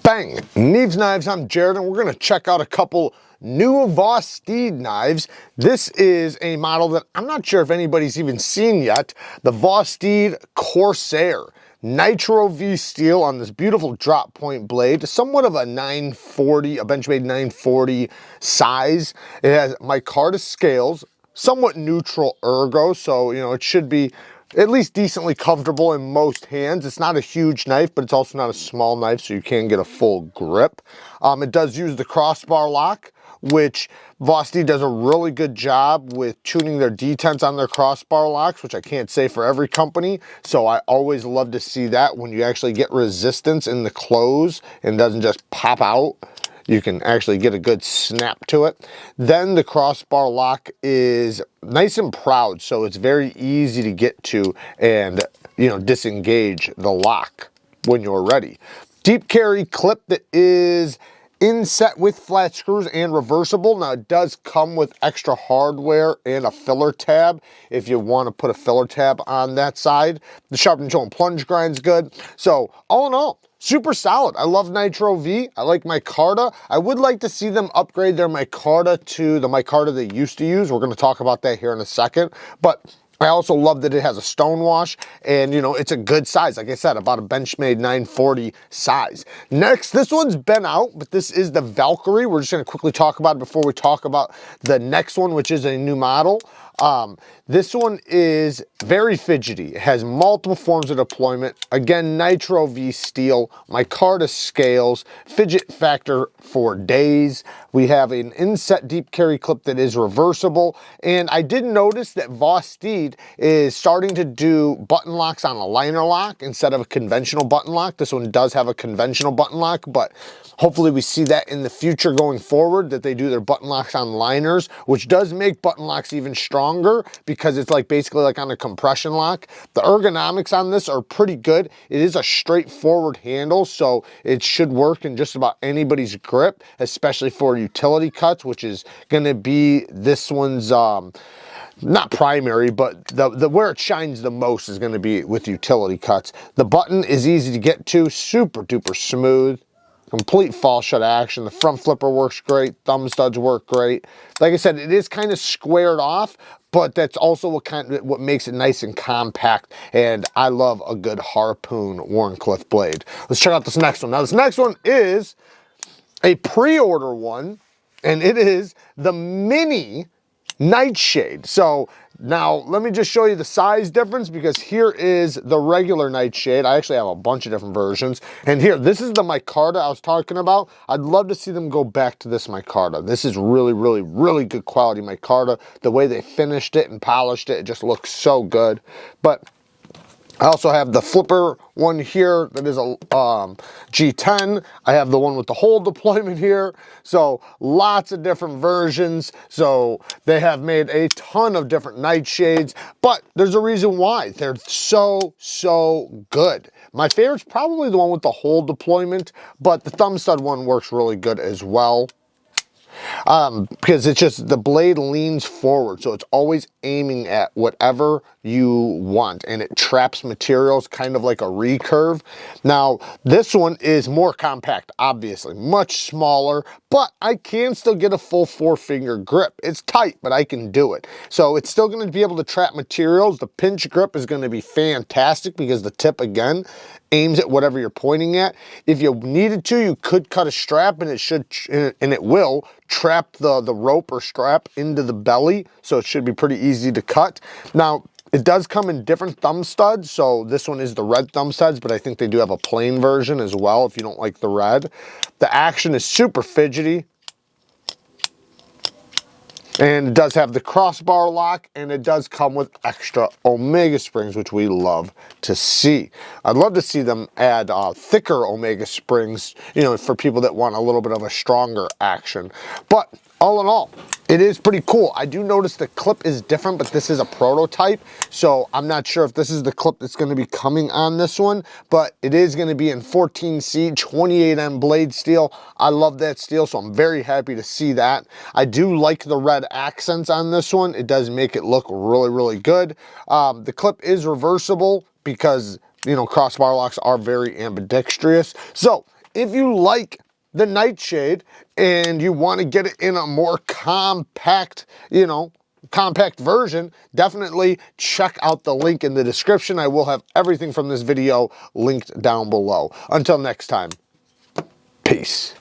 Bang! Neeves Knives, I'm Jared, and we're going to check out a couple new Vosteed knives. This is a model that I'm not sure if anybody's even seen yet. The Vosteed CORSAIR Nitro V Steel on this beautiful drop point blade, somewhat of a 940, a Benchmade 940 size. It has micarta scales, somewhat neutral ergo, so it should be at least decently comfortable in most hands. It's not a huge knife, but it's also not a small knife, so you can get a full grip. It does use the crossbar lock, which Vosteed does a really good job with tuning their detents on their crossbar locks, which I can't say for every company. So I always love to see that when you actually get resistance in the close and doesn't just pop out. You can actually get a good snap to it. Then the crossbar lock is nice and proud, so it's very easy to get to and disengage the lock when you're ready. Deep carry clip that is inset with flat screws and reversible. Now it does come with extra hardware and a filler tab if you want to put a filler tab on that side. The sharpen, tool, and plunge grind's good. So all in all, super solid. I love Nitro V. I like micarta. I would like to see them upgrade their micarta to the micarta they used to use. We're going to talk about that here in a second. But I also love that it has a stone wash and it's a good size. Like I said, about a Benchmade 940 size. Next, this one's been out, but this is the Valkyrie. We're just gonna quickly talk about it before we talk about the next one, which is a new model. This one is very fidgety. It has multiple forms of deployment. Again, Nitro V Steel, micarta scales, fidget factor for days. We have an inset deep carry clip that is reversible. And I did notice that Vosteed is starting to do button locks on a liner lock instead of a conventional button lock. This one does have a conventional button lock, but hopefully we see that in the future going forward, that they do their button locks on liners, which does make button locks even stronger because it's basically like on a compression lock. The ergonomics on this are pretty good. It is a straightforward handle, so it should work in just about anybody's grip, especially for utility cuts, which is going to be this one's not primary, but the where it shines the most is going to be with utility cuts. The button is easy to get to, super duper smooth. Complete fall shut action. The front flipper works great. Thumb studs work great. Like I said, it is kind of squared off, but that's also what makes it nice and compact. And I love a good harpoon Wharncliffe blade. Let's check out this next one. Now, this next one is a pre-order one, and it is the mini Nightshade. So now let me just show you the size difference, because here is the regular Nightshade. I actually have a bunch of different versions. And here, this is the micarta I was talking about. I'd love to see them go back to this micarta. This is really, really, really good quality micarta. The way they finished it and polished it, it just looks so good. But I also have the flipper one here that is a G10. I have the one with the whole deployment here. So lots of different versions. So they have made a ton of different Nightshades, but there's a reason why. They're so, so good. My favorite's probably the one with the whole deployment, but the thumb stud one works really good as well. Because it's just, the blade leans forward, so it's always aiming at whatever you want, and it traps materials kind of like a recurve. Now, this one is more compact, obviously, much smaller, but I can still get a full 4-finger grip. It's tight, but I can do it. So it's still going to be able to trap materials. The pinch grip is going to be fantastic because the tip, again, aims at whatever you're pointing at. If you needed to, you could cut a strap, and it will trap the rope or strap into the belly, so it should be pretty easy to cut. Now, it does come in different thumb studs, so this one is the red thumb studs, but I think they do have a plain version as well if you don't like the red. The action is super fidgety. And it does have the crossbar lock, and it does come with extra Omega springs, which we love to see. I'd love to see them add thicker Omega springs, for people that want a little bit of a stronger action. But all in all, it is pretty cool. I do notice the clip is different, but this is a prototype, so I'm not sure if this is the clip that's going to be coming on this one, but it is going to be in 14C 28M blade steel. I love that steel, so I'm very happy to see that. I do like the red accents on this one. It does make it look really, really good. The clip is reversible because crossbar locks are very ambidextrous. So if you like the Nightshade and you want to get it in a more compact, you know, compact version, definitely check out the link in the description. I will have everything from this video linked down below. Until next time, peace.